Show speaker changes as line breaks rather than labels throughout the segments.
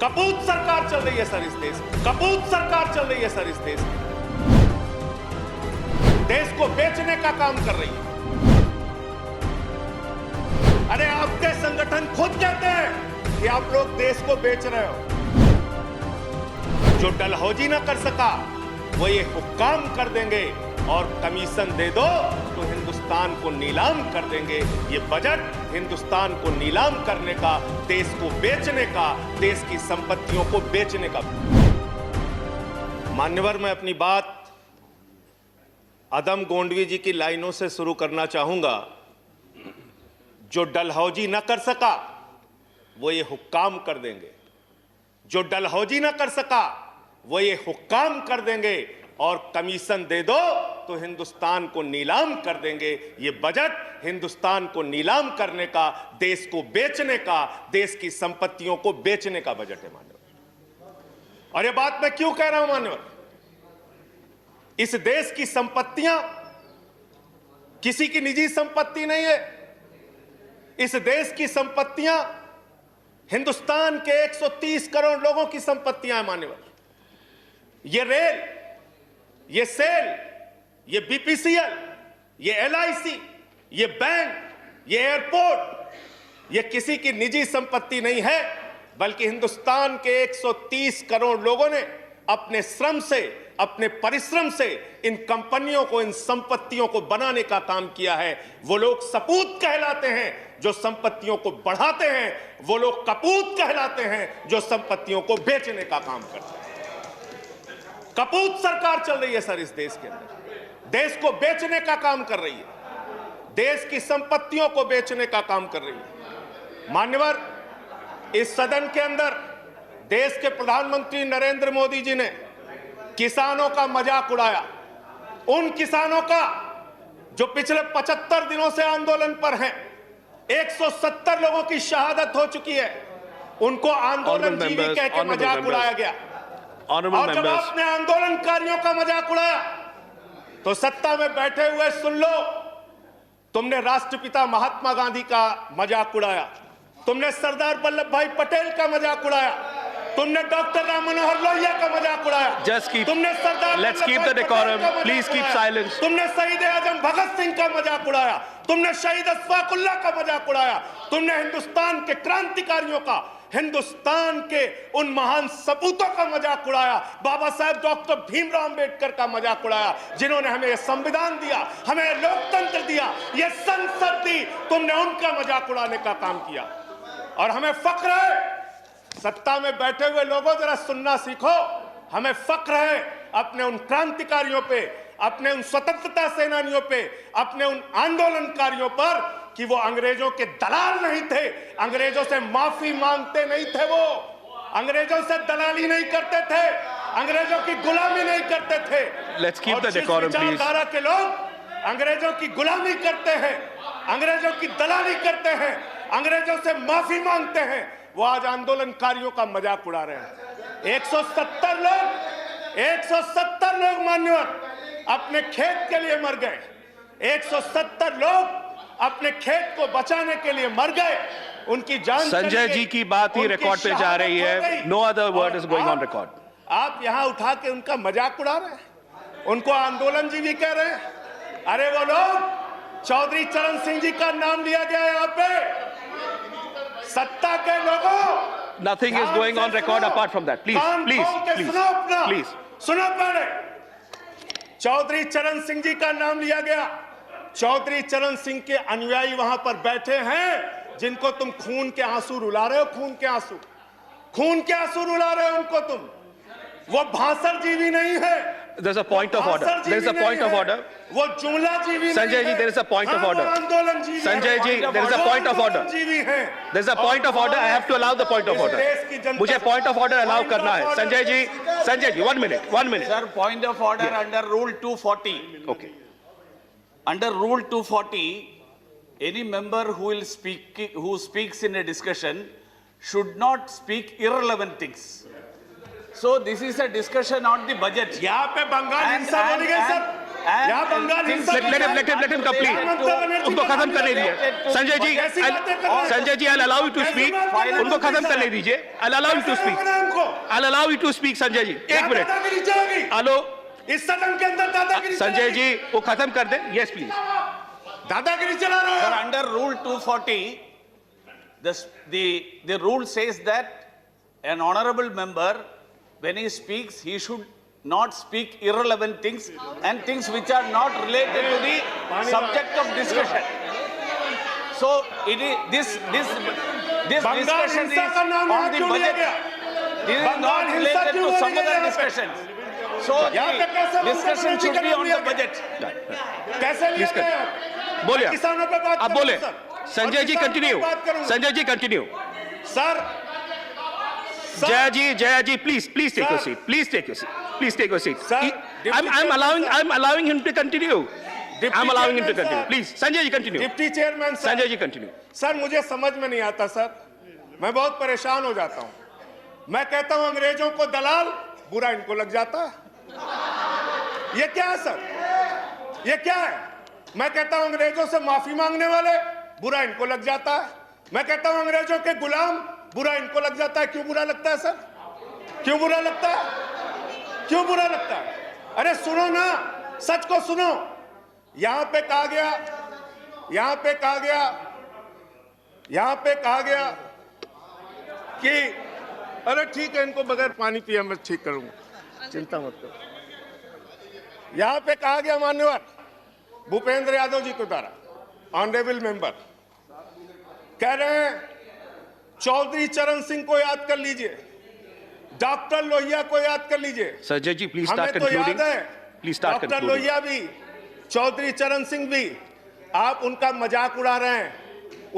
कपूत सरकार चल रही है सर इस देश में, कपूत सरकार चल रही है सर इस देश में। देश को बेचने का काम कर रही है। अरे आपके संगठन खुद कहते हैं कि आप लोग देश को बेच रहे हो। जो डलहौजी ना कर सका वो ये हुक्काम कर देंगे और कमीशन दे दो तो हिंदुस्तान को नीलाम कर देंगे। ये बजट हिंदुस्तान को नीलाम करने का, देश को बेचने का, देश की संपत्तियों को बेचने का। मान्यवर, मैं अपनी बात अदम गोंडवी जी की लाइनों से शुरू करना चाहूंगा। जो डलहौजी न कर सका वो ये हुक्काम कर देंगे, जो डलहौजी न कर सका वो ये हुक्काम कर देंगे और कमीशन दे दो तो हिंदुस्तान को नीलाम कर देंगे। ये बजट हिंदुस्तान को नीलाम करने का, देश को बेचने का, देश की संपत्तियों को बेचने का बजट है मान्यवर। और ये बात मैं क्यों कह रहा हूं मान्यवर? इस देश की संपत्तियां किसी की निजी संपत्ति नहीं है। इस देश की संपत्तियां हिंदुस्तान के 130 करोड़ लोगों की संपत्तियां हैं मान्यवर। ये रेल, ये सेल, ये बीपीसीएल, ये एलआईसी, ये बैंक, ये एयरपोर्ट, ये किसी की निजी संपत्ति नहीं है, बल्कि हिंदुस्तान के 130 करोड़ लोगों ने अपने श्रम से, अपने परिश्रम से इन कंपनियों को, इन संपत्तियों को बनाने का काम किया है। वो लोग सपूत कहलाते हैं जो संपत्तियों को बढ़ाते हैं, वो लोग कपूत कहलाते हैं जो संपत्तियों को बेचने का काम करते हैं। कपूत सरकार चल रही है सर इस देश के अंदर, देश को बेचने का काम कर रही है, देश की संपत्तियों को बेचने का काम कर रही है। मान्यवर, इस सदन के अंदर देश के प्रधानमंत्री नरेंद्र मोदी जी ने किसानों का मजाक उड़ाया। उन किसानों का जो पिछले 75 दिनों से आंदोलन पर हैं, 170 लोगों की शहादत हो चुकी है, उनको आंदोलन जीवी कह के मजाक उड़ाया गया। और जब आपने आंदोलनकारियों का मजाक उड़ाया तो सत्ता में बैठे हुए सुन लो, तुमने राष्ट्रपिता महात्मा गांधी का मजाक उड़ाया, तुमने सरदार वल्लभ भाई पटेल का मजाक उड़ाया, तुमने डॉक्टर राम मनोहर लोहिया का मजाक उड़ाया, तुमने सरदार
let's keep the decorum, please keep silence,
तुमने शहीद आजम भगत सिंह का मजाक उड़ाया, तुमने शहीद अशफाक उल्लाह का मजाक उड़ाया, तुमने हिंदुस्तान के क्रांतिकारियों का, हिंदुस्तान के उन महान सपूतों का मजाक उड़ाया, बाबा साहब डॉक्टर भीमराव अंबेडकर का मजाक उड़ाया, जिन्होंने हमें यह संविधान दिया, हमें लोकतंत्र दिया, यह संसद दी। तुमने उनका मजाक उड़ाने का काम किया। और हमें फख्र है, सत्ता में बैठे हुए लोगों जरा सुनना सीखो, हमें फख्र है अपने उन क्रांतिकारियों पे, अपने उन स्वतंत्रता सेनानियों पे, अपने उन आंदोलनकारियों पर कि वो अंग्रेजों के दलाल नहीं थे, अंग्रेजों से माफी मांगते नहीं थे, वो अंग्रेजों से दलाली नहीं करते थे, अंग्रेजों की गुलामी नहीं करते थे।
Let's keep the decorum please.
विचारधारा के लोग अंग्रेजों की गुलामी करते हैं, अंग्रेजों की दलाली करते हैं, अंग्रेजों से माफी मांगते हैं, वो आज आंदोलनकारियों का मजाक उड़ा रहे हैं। 170 लोग मान्यवर अपने खेत के लिए मर गए, 170 लोग अपने खेत को बचाने के लिए मर गए, उनकी जान।
संजय जी की बात ही रिकॉर्ड पे जा रही है, no other word is going on record.
आप यहां उठा के उनका मजाक उड़ा रहे हैं, उनको आंदोलन जी भी कह रहे हैं। अरे वो लोग, चौधरी चरण सिंह जी का नाम लिया गया यहाँ पे, सत्ता के लोगों।
Nothing is going on record apart from that, please please please
सुनो पहले। चौधरी चरण सिंह जी का नाम लिया गया। चौधरी चरण सिंह के अनुयायी वहां पर बैठे हैं, जिनको तुम खून के आंसू रुला रहे हो, खून के आंसू रुला रहे हो उनको तुम। वो भाषण जीवी नहीं है।
There's a point of order. There's a point of order.
वो जुमला जीवी नहीं है।
Sanjay ji, there is a point of order.
आंदोलन जीवी।
Sanjay ji, there is a point of order.
जीवी है।
There's a point of order. I have to allow the point of order. मुझे point of order allow करना है। Sanjay ji, 1 minute.
Sir, point of order under Rule 240.
Okay.
Under Rule 240, any member who speaks in a discussion should not speak irrelevant things. So this is a discussion on the budget.
यहाँ पे बंगाल हिंसा बोली गई sir.
and
यहाँ Bengal
things-
हिंसा
let him complete. उनको खत्म करने दीजिए Sanjay ji Sanjay ji I'll allow you to speak उनको खत्म करने दीजिए I'll allow you to speak I'll allow you to speak Sanjay ji एक मिनट
दादागिरी चलेगी
हेलो
इस सदन के अंदर दादागिरी
संजय जी वो खत्म कर दे यस प्लीज
दादागिरी चला रहे
Sir,
हो
under Rule 240, the rule says that an honorable member, when he speaks, he should not speak irrelevant things and things which are not related to the subject of discussion. So it is this
Bengal
discussion
हिंसा
is
का नाम
on
यहाँ
the
क्यों लिया
budget.
गया
This is not
Bengal हिंसा
related
क्यों
to some
लिया
other
गया?
discussions. So
यहाँ पे कैसे
the discussion should be on the budget.
कैसे लिया
Please
गया
बोलिए
किसानों पे बात
आप
करूंगा,
बोले
सर।
संजय
और
जी
किसानों पे
कंटिन्यू
बात करूंगा।
Sanjay ji continue
sir
Jaya ji please take your
Sir.
seat please take your seat please take your seat
Sir,
I'm allowing him to continue I'm allowing him to
Chairman,
continue
sir.
please Sanjay ji continue
deputy chairman sir
Sanjay ji continue
sir मुझे समझ में नहीं आता sir मैं बहुत परेशान हो जाता हूं मैं कहता हूं अंग्रेजों को दलाल बुरा इनको लग जाता है ये क्या है सर ये क्या है मैं कहता हूं अंग्रेजों से माफी मांगने वाले बुरा इनको लग जाता है मैं कहता हूं अंग्रेजों के गुलाम बुरा इनको लग जाता है क्यों बुरा लगता है सर क्यों बुरा लगता है क्यों बुरा लगता है अरे सुनो ना सच को सुनो यहां पे कहा गया यहां पे कहा गया यहां पे कहा गया कि अरे ठीक है इनको बगैर पानी पिया मैं ठीक करूंगा चिंता मत करो यहां पे कहा गया मान्यवर भूपेंद्र यादव जी के द्वारा ऑनरेबल मेंबर कह रहे हैं चौधरी चरण सिंह को याद कर लीजिए डॉक्टर लोहिया को याद कर लीजिए
संजय जी प्लीज
हमें
स्टार्ट
तो याद
कंक्लूडिंग
है
please start
doctor
concluding
Lohia भी चौधरी चरण सिंह भी आप उनका मजाक उड़ा रहे हैं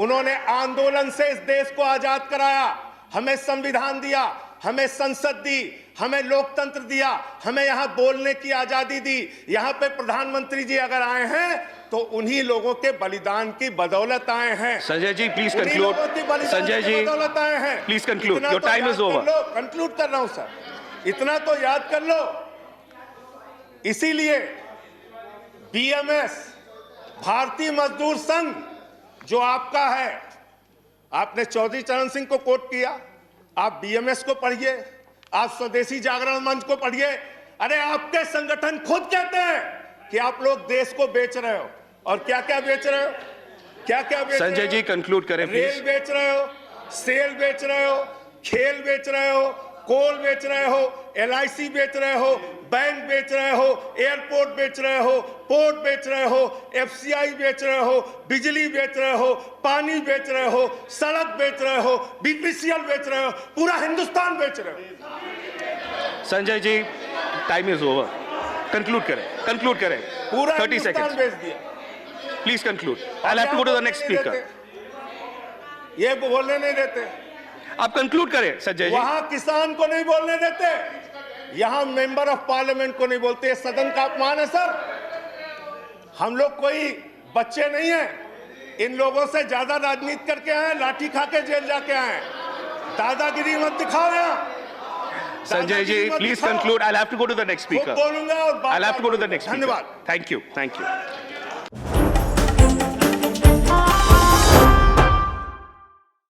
उन्होंने आंदोलन से इस देश को आजाद कराया हमें संविधान दिया हमें संसद दी हमें लोकतंत्र दिया हमें यहां बोलने की आजादी दी यहां पे प्रधानमंत्री जी अगर आए हैं तो उन्हीं लोगों के बलिदान की बदौलत आए हैं
संजय जी प्लीज
उन्हीं
कंक्लूड
लोगों की बलिदान
संजय
की
जी
बदौलत आए हैं
प्लीज कंक्लूड
इतना
योर
तो
टाइम
याद
इज
कर
ओवर
लो, कंक्लूड कर रहा हूं सर इतना तो याद कर लो इसीलिए बीएमएस भारतीय मजदूर संघ जो आपका है आपने चौधरी चरण सिंह को कोट किया आप बीएमएस को पढ़िए आप स्वदेशी जागरण मंच को पढ़िए अरे आपके संगठन खुद कहते हैं कि आप लोग देश को बेच रहे हो और क्या क्या बेच रहे हो क्या क्या बेच रहे
संजय
हो?
जी कंक्लूड करें
रेल
प्लीज
बेच रहे हो सेल बेच रहे हो खेल बेच रहे हो कोल बेच रहे हो एलआईसी बेच रहे हो बैंक बेच रहे हो एयरपोर्ट बेच रहे हो पोर्ट बेच रहे हो एफसीआई बेच रहे हो बिजली बेच रहे हो पानी बेच रहे हो सड़क बेच रहे हो बीपीसीएल बेच रहे हो पूरा हिंदुस्तान बेच रहे हो
Sanjay ji time is over conclude करें
पूरा
30
हिंदुस्तान
seconds
बेच दिया
please conclude I have to go to the next speaker
ये बोलने नहीं देते
आप कंक्लूड करें संजय जी
वहां किसान को नहीं बोलने देते यहां मेंबर ऑफ पार्लियामेंट को नहीं बोलते सदन का अपमान है सर हम लोग कोई बच्चे नहीं हैं इन लोगों से ज्यादा राजनीति करके आए लाठी खा के जेल जाके आए दादागिरी मत दिखाओ यहाँ
Sanjay ji please conclude I have to go to the next speaker
बोलूंगा और
I have to go to the next
धन्यवाद
थैंक यू